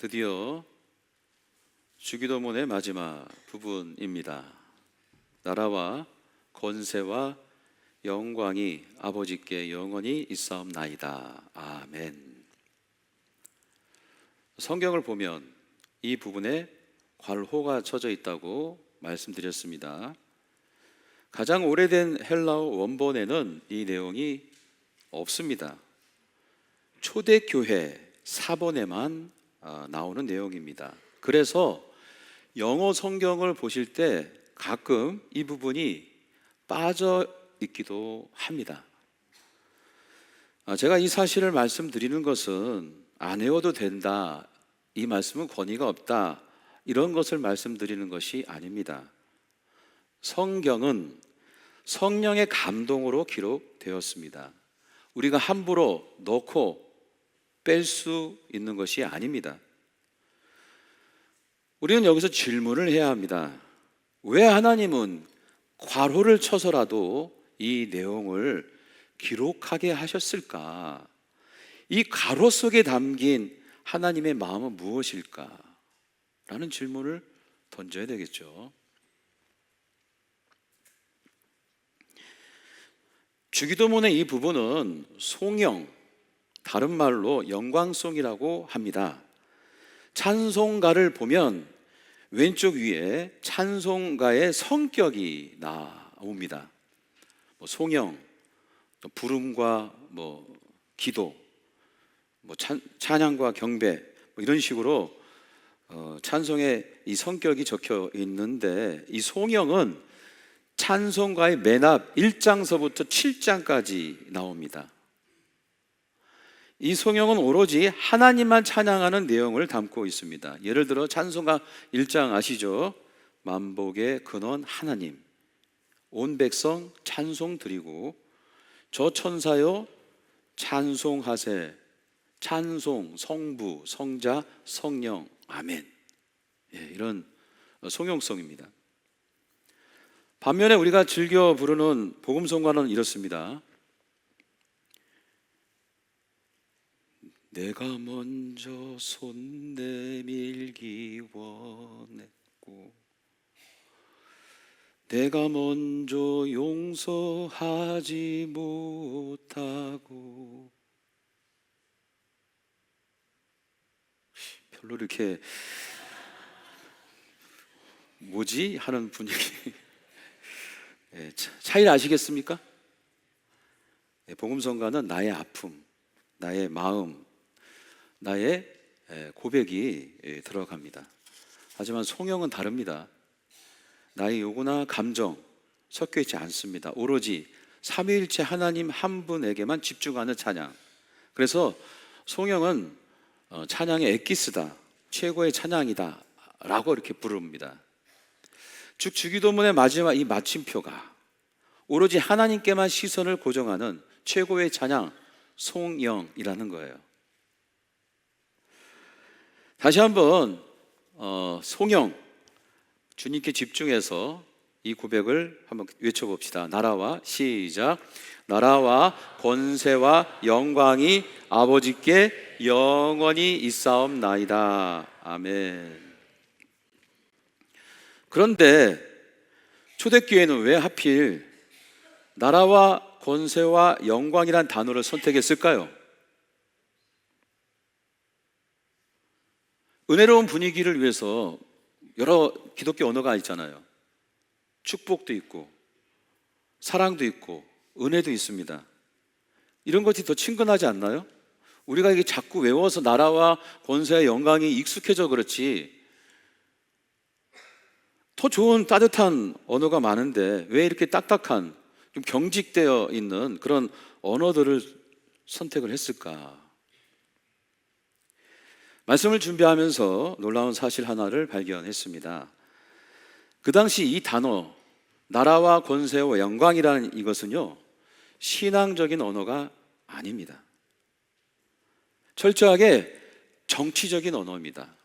드디어 주기도문의 마지막 부분입니다. 나라와 권세와 영광이 아버지께 영원히 있사옵나이다. 아멘. 성경을 보면 이 부분에 괄호가 쳐져 있다고 말씀드렸습니다. 가장 오래된 헬라어 원본에는 이 내용이 없습니다. 초대교회 사본에만 나오는 내용입니다. 그래서 영어 성경을 보실 때 가끔 이 부분이 빠져 있기도 합니다. 제가 이 사실을 말씀드리는 것은 안 외워도 된다, 이 말씀은 권위가 없다, 이런 것을 말씀드리는 것이 아닙니다. 성경은 성령의 감동으로 기록되었습니다. 우리가 함부로 넣고 뺄 수 있는 것이 아닙니다. 우리는 여기서 질문을 해야 합니다. 왜 하나님은 괄호를 쳐서라도 이 내용을 기록하게 하셨을까? 이 괄호 속에 담긴 하나님의 마음은 무엇일까? 라는 질문을 던져야 되겠죠. 주기도문의 이 부분은 송영, 다른 말로 영광송이라고 합니다. 찬송가를 보면 왼쪽 위에 찬송가의 성격이 나옵니다. 송영, 부름과 기도, 찬양과 경배, 이런 식으로 찬송의 이 성격이 적혀 있는데, 이 송영은 찬송가의 맨 앞 1장서부터 7장까지 나옵니다. 이 송영은 오로지 하나님만 찬양하는 내용을 담고 있습니다. 예를 들어 찬송가 1장 아시죠? 만복의 근원 하나님, 온 백성 찬송 드리고 저 천사요 찬송하세, 찬송 성부 성자 성령 아멘. 이런 송영성입니다. 반면에 우리가 즐겨 부르는 복음성가는 이렇습니다. 내가 먼저 손 내밀기 원했고 내가 먼저 용서하지 못하고, 별로 이렇게 뭐지? 하는 분위기. 차이를 아시겠습니까? 복음성가는 나의 아픔, 나의 마음, 나의 고백이 들어갑니다. 하지만 송영은 다릅니다. 나의 요구나 감정 섞여 있지 않습니다. 오로지 삼위일체 하나님 한 분에게만 집중하는 찬양. 그래서 송영은 찬양의 엑기스다, 최고의 찬양이다 라고 이렇게 부릅니다. 즉 주기도문의 마지막 이 마침표가 오로지 하나님께만 시선을 고정하는 최고의 찬양 송영이라는 거예요. 다시 한번 송영, 주님께 집중해서 이 고백을 한번 외쳐봅시다. 나라와 시작. 나라와 권세와 영광이 아버지께 영원히 있사옵나이다. 아멘. 그런데 초대교회는 왜 하필 나라와 권세와 영광이란 단어를 선택했을까요? 은혜로운 분위기를 위해서 여러 기독교 언어가 있잖아요. 축복도 있고 사랑도 있고 은혜도 있습니다. 이런 것이 더 친근하지 않나요? 우리가 이게 자꾸 외워서 나라와 권세와 영광이 익숙해져 그렇지, 더 좋은 따뜻한 언어가 많은데 왜 이렇게 딱딱한, 좀 경직되어 있는 그런 언어들을 선택을 했을까? 말씀을 준비하면서 놀라운 사실 하나를 발견했습니다. 그 당시 이 단어 나라와 권세와 영광이라는 이것은요, 신앙적인 언어가 아닙니다. 철저하게 정치적인 언어입니다.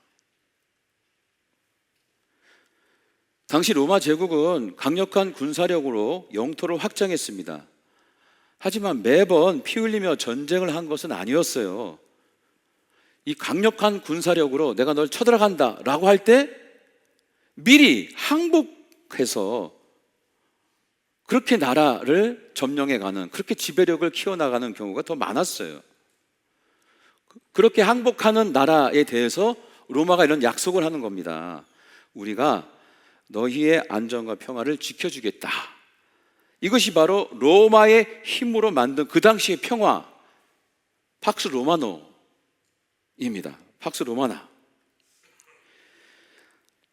당시 로마 제국은 강력한 군사력으로 영토를 확장했습니다. 하지만 매번 피 흘리며 전쟁을 한 것은 아니었어요. 이 강력한 군사력으로 내가 널 쳐들어간다 라고 할 때 미리 항복해서 그렇게 나라를 점령해가는, 그렇게 지배력을 키워나가는 경우가 더 많았어요. 그렇게 항복하는 나라에 대해서 로마가 이런 약속을 하는 겁니다. 우리가 너희의 안전과 평화를 지켜주겠다. 이것이 바로 로마의 힘으로 만든 그 당시의 평화, 팍스 로마노입니다. 팍스 로마나.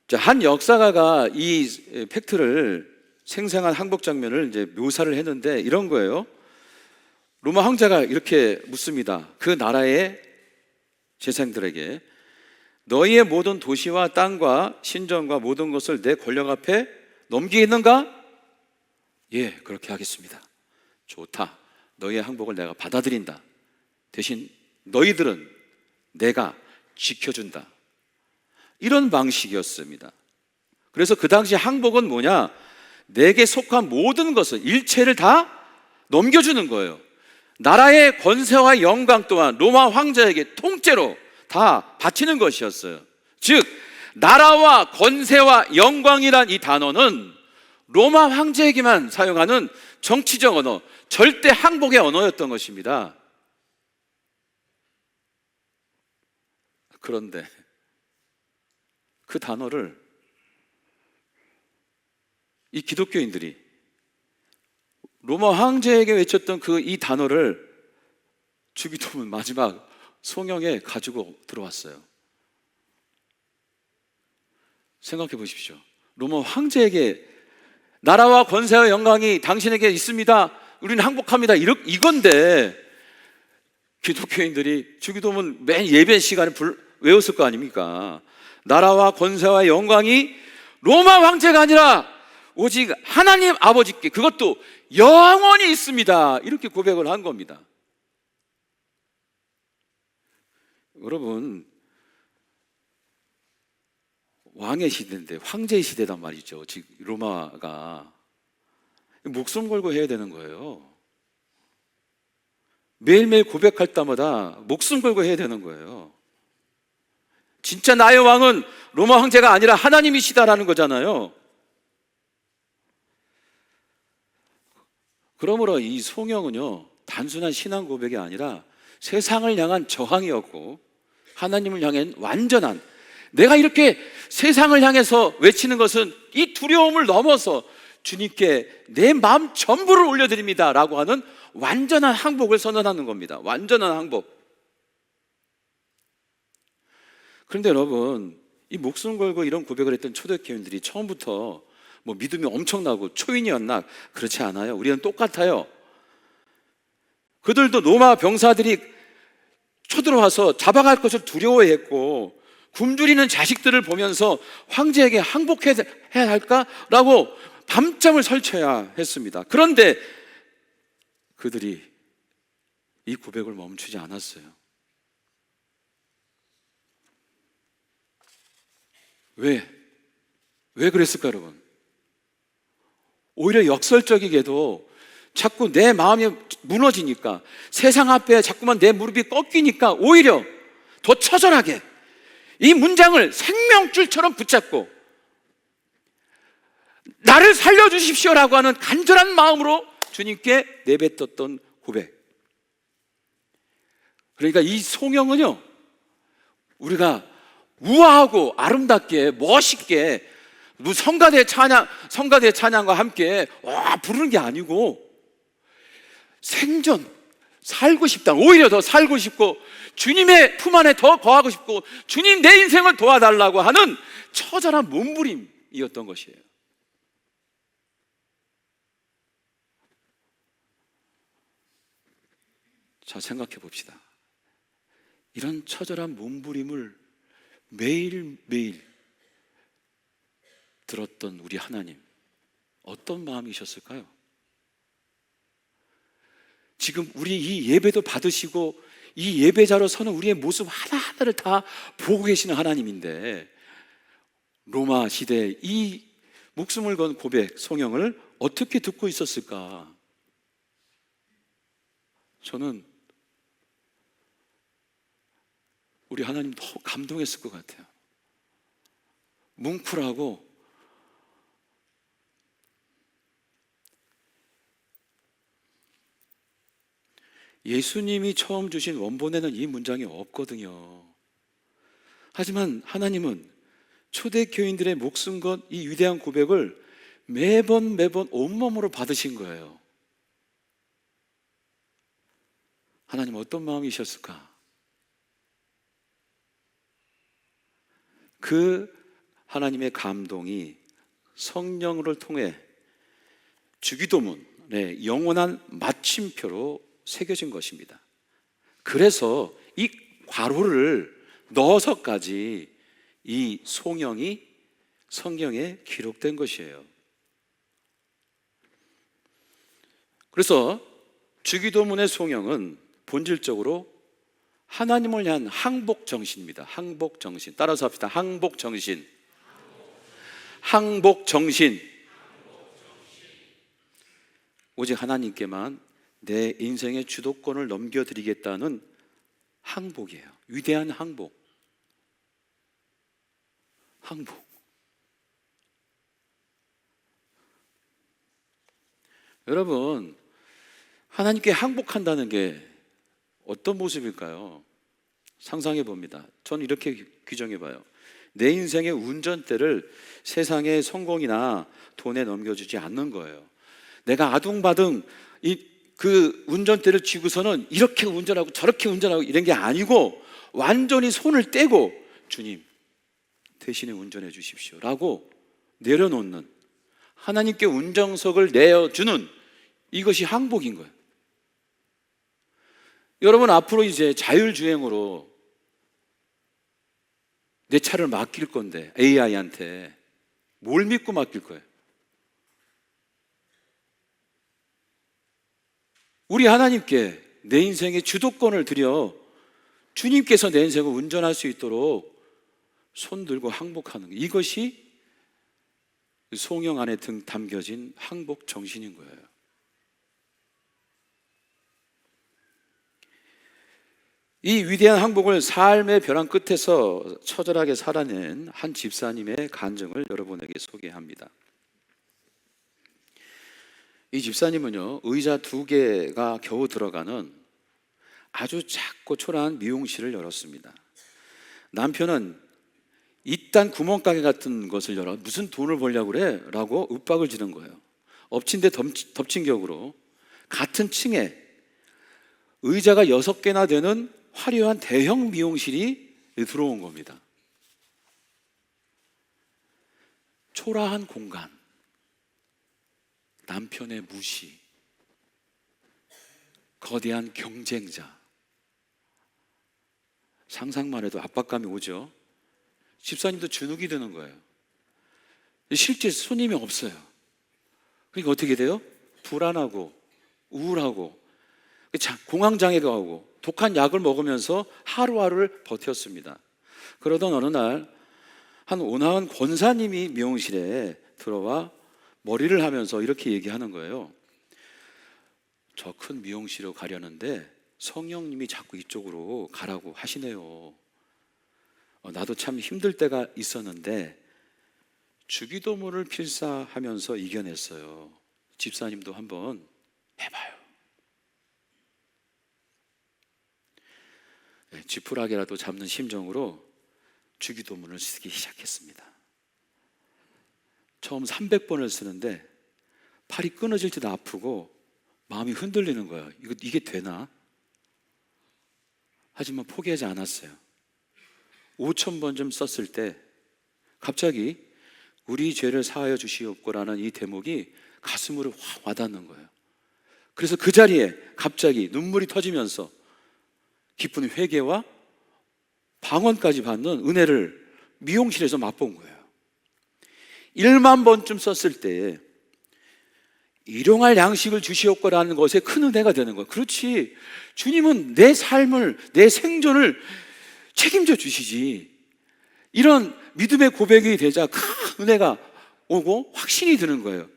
자, 한 역사가가 이 팩트를, 생생한 항복 장면을 이제 묘사를 했는데 이런 거예요. 로마 황제가 이렇게 묻습니다. 그 나라의 재상들에게 너희의 모든 도시와 땅과 신전과 모든 것을 내 권력 앞에 넘기겠는가? 예, 그렇게 하겠습니다. 좋다. 너희의 항복을 내가 받아들인다. 대신 너희들은 내가 지켜준다. 이런 방식이었습니다. 그래서 그 당시 항복은 뭐냐? 내게 속한 모든 것을, 일체를 다 넘겨주는 거예요. 나라의 권세와 영광 또한 로마 황제에게 통째로 다 바치는 것이었어요. 즉, 나라와 권세와 영광이란 이 단어는 로마 황제에게만 사용하는 정치적 언어, 절대 항복의 언어였던 것입니다. 그런데 그 단어를 이 기독교인들이 로마 황제에게 외쳤던 그 이 단어를 주기도문 마지막 송영에 가지고 들어왔어요. 생각해 보십시오. 로마 황제에게 나라와 권세와 영광이 당신에게 있습니다. 우리는 항복합니다. 이건데 기독교인들이 주기도문 맨 예배 시간에 외웠을 거 아닙니까? 나라와 권세와 영광이 로마 황제가 아니라 오직 하나님 아버지께, 그것도 영원히 있습니다. 이렇게 고백을 한 겁니다. 여러분, 왕의 시대인데 황제의 시대단 말이죠. 지금 로마가 목숨 걸고 해야 되는 거예요. 매일매일 고백할 때마다 목숨 걸고 해야 되는 거예요. 진짜 나의 왕은 로마 황제가 아니라 하나님이시다라는 거잖아요. 그러므로 이 송영은요, 단순한 신앙 고백이 아니라 세상을 향한 저항이었고 하나님을 향한 완전한, 내가 이렇게 세상을 향해서 외치는 것은 이 두려움을 넘어서 주님께 내 마음 전부를 올려드립니다 라고 하는 완전한 항복을 선언하는 겁니다. 완전한 항복. 그런데 여러분, 이 목숨 걸고 이런 고백을 했던 초대교인들이 처음부터 뭐 믿음이 엄청나고 초인이었나? 그렇지 않아요. 우리는 똑같아요. 그들도 로마 병사들이 쳐들어와서 잡아갈 것을 두려워했고 굶주리는 자식들을 보면서 황제에게 항복해야 할까라고 밤잠을 설쳐야 했습니다. 그런데 그들이 이 고백을 멈추지 않았어요. 왜 그랬을까, 여러분? 오히려 역설적이게도 자꾸 내 마음이 무너지니까, 세상 앞에 자꾸만 내 무릎이 꺾이니까 오히려 더 처절하게 이 문장을 생명줄처럼 붙잡고 나를 살려주십시오라고 하는 간절한 마음으로 주님께 내뱉었던 고백. 그러니까 이 송영은요, 우리가 우아하고 아름답게 멋있게 성가대 찬양과 함께 부르는 게 아니고 생전 살고 싶다, 오히려 더 살고 싶고 주님의 품 안에 더 거하고 싶고 주님 내 인생을 도와달라고 하는 처절한 몸부림이었던 것이에요. 자, 생각해 봅시다. 이런 처절한 몸부림을 매일매일 들었던 우리 하나님, 어떤 마음이셨을까요? 지금 우리 이 예배도 받으시고 이 예배자로 서는 우리의 모습 하나하나를 다 보고 계시는 하나님인데 로마 시대에 이 목숨을 건 고백, 송영을 어떻게 듣고 있었을까? 저는 우리 하나님 너무 감동했을 것 같아요. 뭉클하고 예수님이 처음 주신 원본에는 이 문장이 없거든요. 하지만 하나님은 초대교인들의 목숨 건 이 위대한 고백을 매번 온몸으로 받으신 거예요. 하나님 어떤 마음이셨을까? 그 하나님의 감동이 성령을 통해 주기도문의 영원한 마침표로 새겨진 것입니다. 그래서 이 괄호를 넣어서까지 이 송영이 성경에 기록된 것이에요. 그래서 주기도문의 송영은 본질적으로 하나님을 향한 항복 정신입니다. 항복 정신. 따라서 합시다. 항복 정신. 항복 정신. 오직 하나님께만 내 인생의 주도권을 넘겨드리겠다는 항복이에요. 위대한 항복. 항복. 여러분, 하나님께 항복한다는 게 어떤 모습일까요? 상상해 봅니다. 저는 이렇게 규정해 봐요. 내 인생의 운전대를 세상의 성공이나 돈에 넘겨주지 않는 거예요. 내가 아둥바둥 그 운전대를 쥐고서는 이렇게 운전하고 저렇게 운전하고 이런 게 아니고 완전히 손을 떼고 주님 대신에 운전해 주십시오 라고 내려놓는, 하나님께 운전석을 내어주는, 이것이 항복인 거예요. 여러분, 앞으로 이제 자율주행으로 내 차를 맡길 건데 AI한테 뭘 믿고 맡길 거예요? 우리 하나님께 내 인생의 주도권을 드려 주님께서 내 인생을 운전할 수 있도록 손 들고 항복하는 것, 이것이 송영 안에 담겨진 항복 정신인 거예요. 이 위대한 항복을 삶의 벼랑 끝에서 처절하게 살아낸 한 집사님의 간증을 여러분에게 소개합니다. 이 집사님은요, 의자 2개가 겨우 들어가는 아주 작고 초라한 미용실을 열었습니다. 남편은 이딴 구멍가게 같은 것을 열어 무슨 돈을 벌려고 그래? 라고 윽박을 지른 거예요. 엎친 데 덮친 격으로 같은 층에 의자가 6개나 되는 화려한 대형 미용실이 들어온 겁니다. 초라한 공간, 남편의 무시, 거대한 경쟁자. 상상만 해도 압박감이 오죠. 집사님도 주눅이 드는 거예요. 실제 손님이 없어요. 그러니까 어떻게 돼요? 불안하고 우울하고 공황장애가 오고 독한 약을 먹으면서 하루하루를 버텼습니다. 그러던 어느 날 한 온화한 권사님이 미용실에 들어와 머리를 하면서 이렇게 얘기하는 거예요. 저 큰 미용실로 가려는데 성령님이 자꾸 이쪽으로 가라고 하시네요. 나도 참 힘들 때가 있었는데 주기도문을 필사하면서 이겨냈어요. 집사님도 한번 해봐요. 쥐푸라기라도 잡는 심정으로 주기도문을 쓰기 시작했습니다. 처음 300번을 쓰는데 팔이 끊어질 때도 아프고 마음이 흔들리는 거예요. 이게 되나? 하지만 포기하지 않았어요. 5000번쯤 썼을 때 갑자기 우리 죄를 사하여 주시옵고라는 이 대목이 가슴으로 확 와닿는 거예요. 그래서 그 자리에 갑자기 눈물이 터지면서 깊은 회개와 방언까지 받는 은혜를 미용실에서 맛본 거예요. 1만 번쯤 썼을 때 일용할 양식을 주시옵고라는 것에 큰 은혜가 되는 거예요. 그렇지, 주님은 내 삶을, 내 생존을 책임져 주시지. 이런 믿음의 고백이 되자 큰 은혜가 오고 확신이 드는 거예요.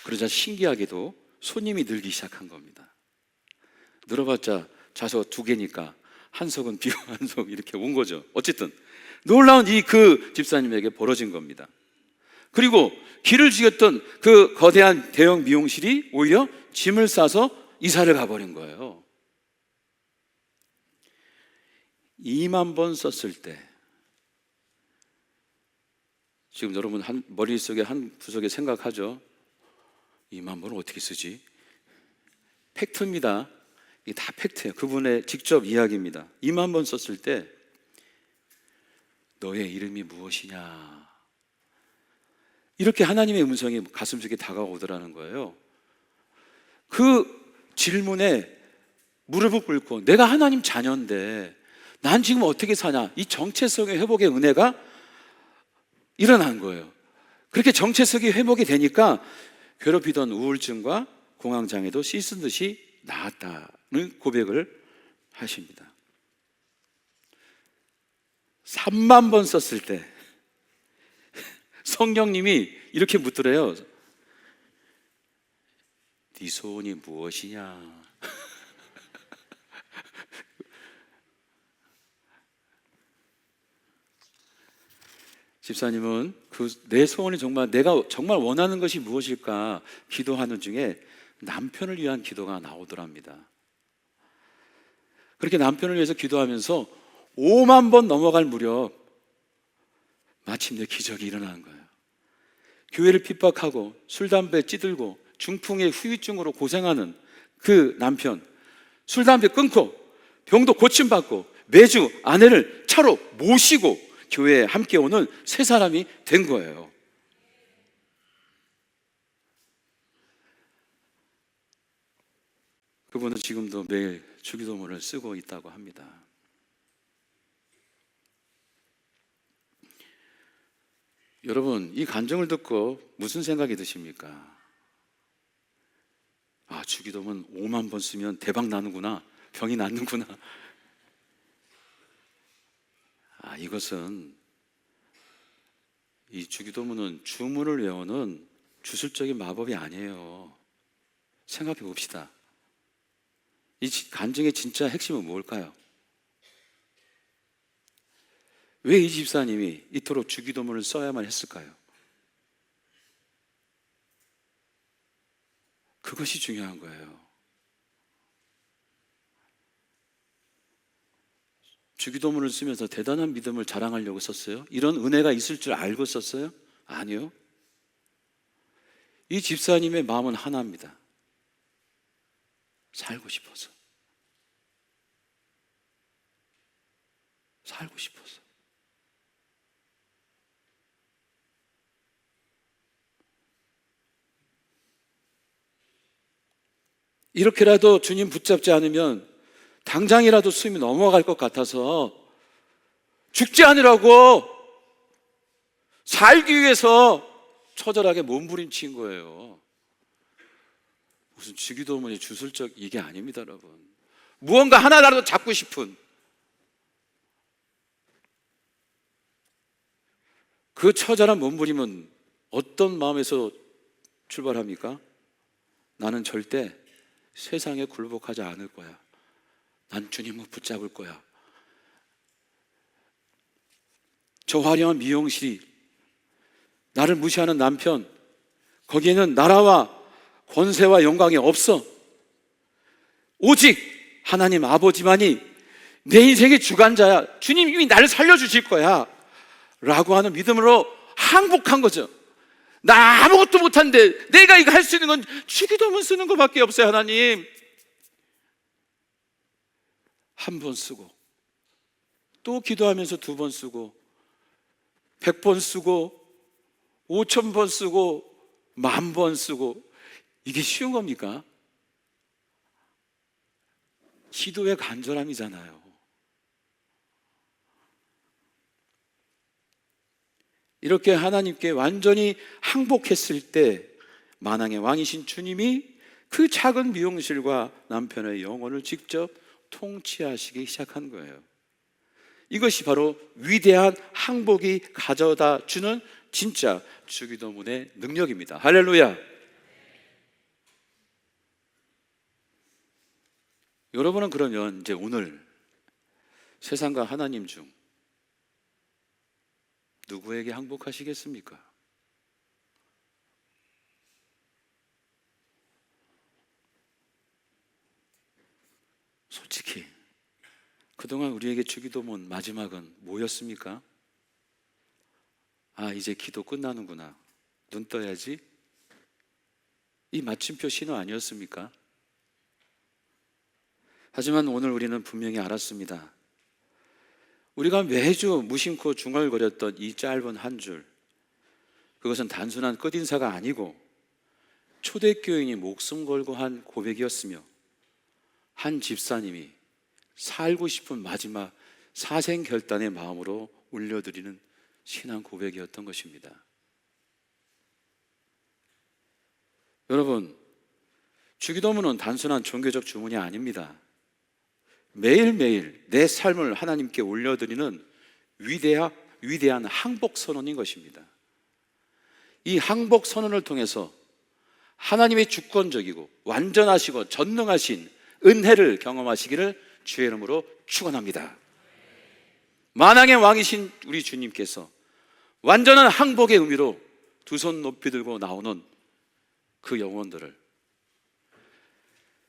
그러자 신기하게도 손님이 늘기 시작한 겁니다. 늘어봤자 좌석 2개니까 한석은 비고 한석 이렇게 온 거죠. 어쨌든 놀라운 그 집사님에게 벌어진 겁니다. 그리고 길을 죽였던 그 거대한 대형 미용실이 오히려 짐을 싸서 이사를 가버린 거예요. 2만 번 썼을 때, 지금 여러분 머릿속에 한 구석에 생각하죠. 2만 번을 어떻게 쓰지? 팩트입니다. 이게 다 팩트예요. 그분의 직접 이야기입니다. 2만 번 썼을 때 너의 이름이 무엇이냐, 이렇게 하나님의 음성이 가슴속에 다가오더라는 거예요. 그 질문에 무릎을 꿇고 내가 하나님 자녀인데 난 지금 어떻게 사냐, 이 정체성의 회복의 은혜가 일어난 거예요. 그렇게 정체성이 회복이 되니까 괴롭히던 우울증과 공황장애도 씻은 듯이 나았다는 고백을 하십니다. 3만 번 썼을 때 성령님이 이렇게 묻더래요. 네 소원이 무엇이냐? 집사님은 내 소원이 내가 정말 원하는 것이 무엇일까 기도하는 중에 남편을 위한 기도가 나오더랍니다. 그렇게 남편을 위해서 기도하면서 5만 번 넘어갈 무렵 마침내 기적이 일어나는 거예요. 교회를 핍박하고 술, 담배 찌들고 중풍의 후유증으로 고생하는 그 남편, 술, 담배 끊고 병도 고침받고 매주 아내를 차로 모시고 교회에 함께 오는 세 사람이 된 거예요. 그분은 지금도 매일 주기도문을 쓰고 있다고 합니다. 여러분, 이 간증을 듣고 무슨 생각이 드십니까? 아, 주기도문 5만 번 쓰면 대박 나는구나, 병이 낫는구나. 아, 이것은, 이 주기도문은 주문을 외우는 주술적인 마법이 아니에요. 생각해 봅시다. 이 간증의 진짜 핵심은 뭘까요? 왜 이 집사님이 이토록 주기도문을 써야만 했을까요? 그것이 중요한 거예요. 주기도문을 쓰면서 대단한 믿음을 자랑하려고 썼어요? 이런 은혜가 있을 줄 알고 썼어요? 아니요. 이 집사님의 마음은 하나입니다. 살고 싶어서. 살고 싶어서. 이렇게라도 주님 붙잡지 않으면 당장이라도 숨이 넘어갈 것 같아서 죽지 않으라고 살기 위해서 처절하게 몸부림친 거예요. 무슨 주기도문이 주술적 이게 아닙니다, 여러분. 무언가 하나라도 잡고 싶은 그 처절한 몸부림은 어떤 마음에서 출발합니까? 나는 절대 세상에 굴복하지 않을 거야. 난 주님을 붙잡을 거야. 저 화려한 미용실이, 나를 무시하는 남편, 거기에는 나라와 권세와 영광이 없어. 오직 하나님 아버지만이 내 인생의 주관자야. 주님이 나를 살려주실 거야 라고 하는 믿음으로 항복한 거죠. 나 아무것도 못한데 내가 이거 할 수 있는 건 주기도문 쓰는 것밖에 없어요. 하나님, 한 번 쓰고 또 기도하면서 2번 쓰고 100번 쓰고 5000번 쓰고 10,000번 쓰고, 이게 쉬운 겁니까? 기도의 간절함이잖아요. 이렇게 하나님께 완전히 항복했을 때 만왕의 왕이신 주님이 그 작은 미용실과 남편의 영혼을 직접 통치하시기 시작한 거예요. 이것이 바로 위대한 항복이 가져다 주는 진짜 주기도문의 능력입니다. 할렐루야. 여러분은 그러면 이제 오늘 세상과 하나님 중 누구에게 항복하시겠습니까? 솔직히 그동안 우리에게 주기도문 마지막은 뭐였습니까? 아, 이제 기도 끝나는구나, 눈 떠야지, 이 마침표 신호 아니었습니까? 하지만 오늘 우리는 분명히 알았습니다. 우리가 매주 무심코 중얼거렸던 이 짧은 한 줄, 그것은 단순한 끝인사가 아니고 초대교인이 목숨 걸고 한 고백이었으며 한 집사님이 살고 싶은 마지막 사생결단의 마음으로 울려드리는 신앙 고백이었던 것입니다. 여러분, 주기도문은 단순한 종교적 주문이 아닙니다. 매일매일 내 삶을 하나님께 올려드리는 위대한 항복 선언인 것입니다. 이 항복 선언을 통해서 하나님의 주권적이고 완전하시고 전능하신 은혜를 경험하시기를 주의 이름으로 축원합니다. 만왕의 왕이신 우리 주님께서 완전한 항복의 의미로 두 손 높이 들고 나오는 그 영혼들을,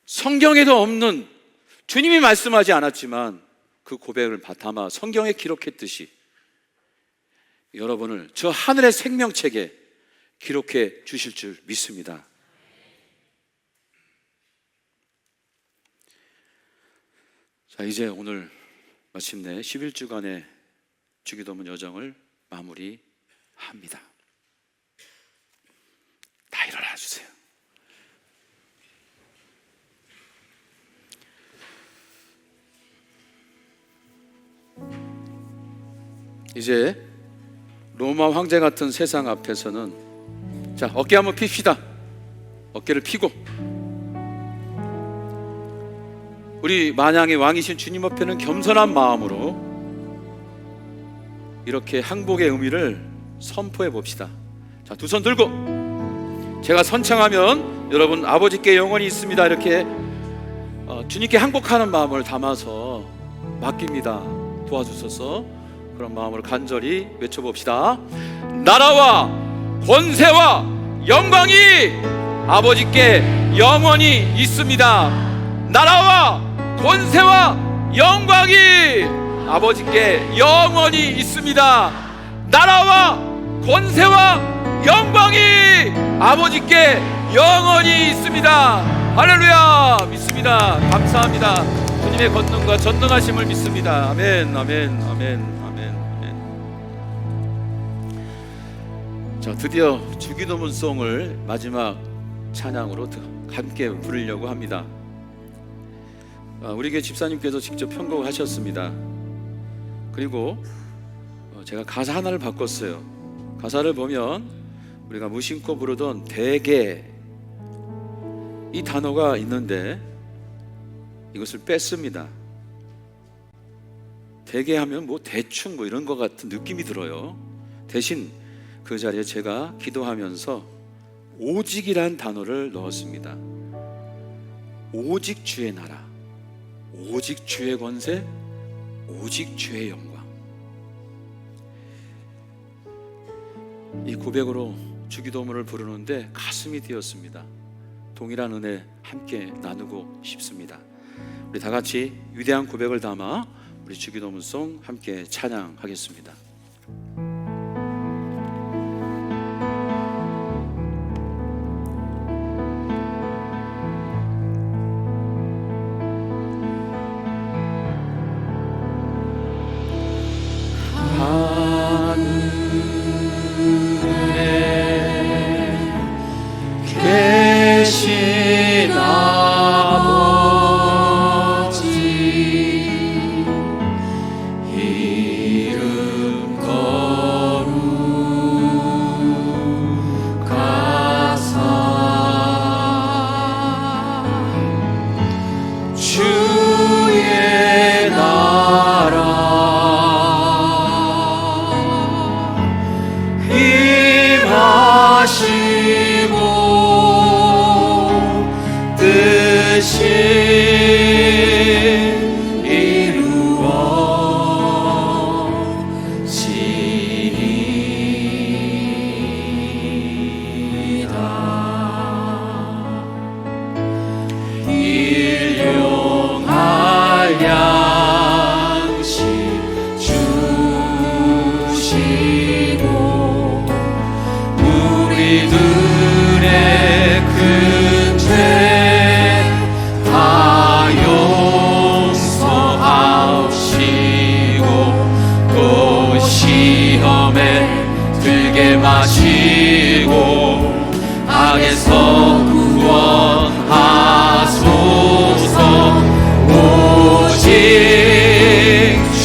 성경에도 없는, 주님이 말씀하지 않았지만 그 고백을 바탕아 성경에 기록했듯이 여러분을 저 하늘의 생명책에 기록해 주실 줄 믿습니다. 자, 이제 오늘 마침내 11주간의 주기도문 여정을 마무리합니다. 다 일어나 주세요. 이제 로마 황제 같은 세상 앞에서는, 자, 어깨 한번 핍시다. 어깨를 피고 우리 만왕의 왕이신 주님 앞에는 겸손한 마음으로 이렇게 항복의 의미를 선포해 봅시다. 자, 두 손 들고 제가 선창하면 여러분 아버지께 영원히 있습니다, 이렇게 주님께 항복하는 마음을 담아서 맡깁니다. 도와주셔서 그런 마음으로 간절히 외쳐봅시다. 나라와 권세와 영광이 아버지께 영원히 있습니다. 나라와 권세와 영광이 아버지께 영원히 있습니다. 나라와 권세와 영광이 아버지께 영원히 있습니다. 할렐루야. 믿습니다. 감사합니다. 주님의 권능과 전능하심을 믿습니다. 아멘, 아멘, 아멘, 아멘, 아멘. 자, 드디어 주기도문송을 마지막 찬양으로 함께 부르려고 합니다. 우리 교회 집사님께서 직접 편곡을 하셨습니다. 그리고 제가 가사 하나를 바꿨어요. 가사를 보면 우리가 무심코 부르던 대개, 이 단어가 있는데 이것을 뺐습니다. 대개 하면 뭐 대충 뭐 이런 것 같은 느낌이 들어요. 대신 그 자리에 제가 기도하면서 오직이란 단어를 넣었습니다. 오직 주의 나라, 오직 주의 권세, 오직 주의 영광. 이 고백으로 주기도문을 부르는데 가슴이 뛰었습니다. 동일한 은혜 함께 나누고 싶습니다. 우리 다 같이 위대한 고백을 담아 우리 주기도문송 함께 찬양하겠습니다. 이루어 들게 마시고 악에서 구원하소서. 오직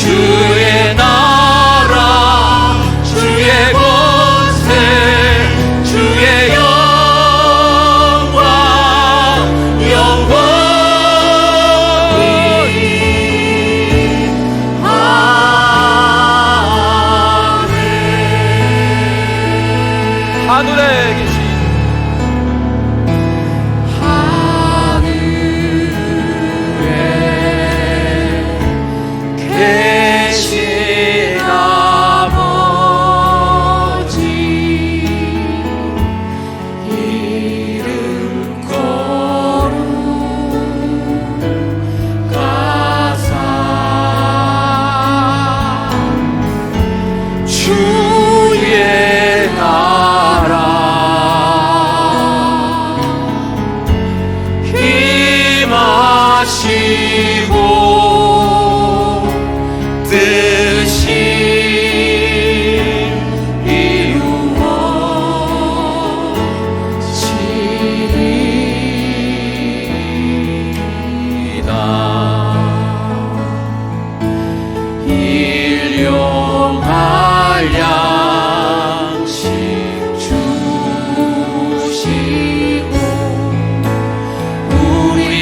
주의 나라 주의 권세 주의 영광 영원히 아멘. 하늘에 계신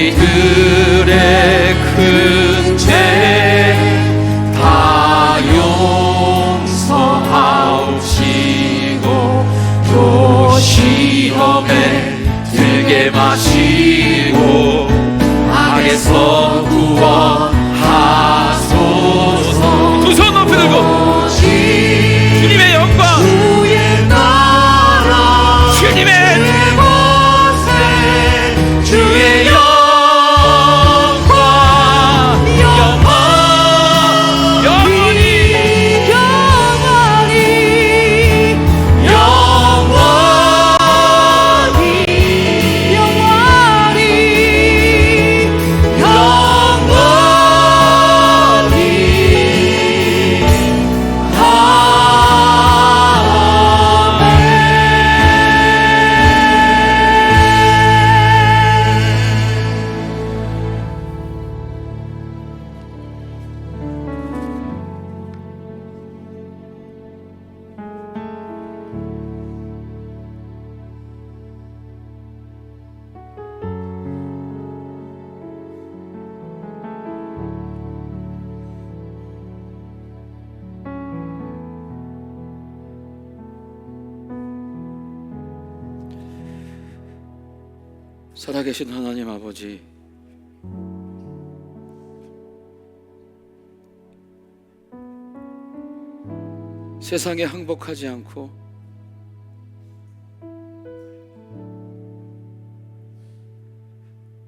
우리들의 큰 죄 다 용서하옵시고 또 시험에 들게 마시고 악에서 구원하소서. 두 손 높이 들고 주님의 영광 주의 나라 주님의 권세 주의 살아계신 하나님 아버지, 세상에 항복하지 않고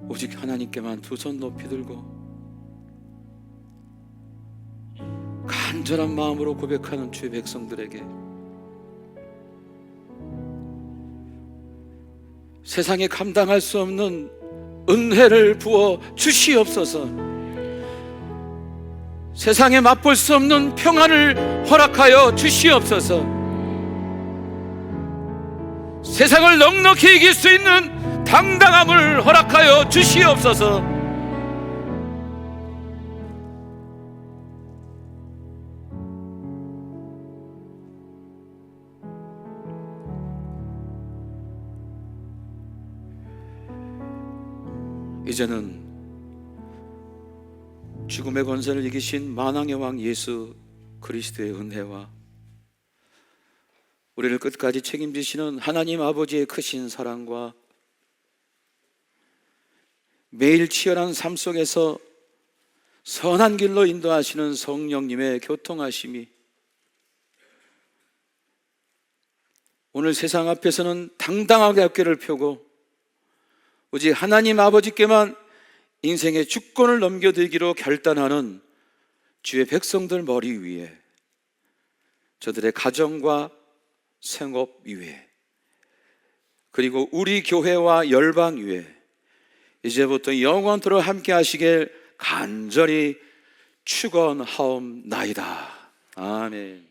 오직 하나님께만 두 손 높이 들고 간절한 마음으로 고백하는 주의 백성들에게 세상에 감당할 수 없는 은혜를 부어 주시옵소서. 세상에 맛볼 수 없는 평안을 허락하여 주시옵소서. 세상을 넉넉히 이길 수 있는 당당함을 허락하여 주시옵소서. 이제는 죽음의 권세를 이기신 만왕의 왕 예수 그리스도의 은혜와 우리를 끝까지 책임지시는 하나님 아버지의 크신 사랑과 매일 치열한 삶 속에서 선한 길로 인도하시는 성령님의 교통하심이 오늘 세상 앞에서는 당당하게 어깨를 펴고 오직 하나님 아버지께만 인생의 주권을 넘겨드리기로 결단하는 주의 백성들 머리 위에, 저들의 가정과 생업 위에, 그리고 우리 교회와 열방 위에 이제부터 영원토록 함께 하시길 간절히 축원하옵나이다. 아멘.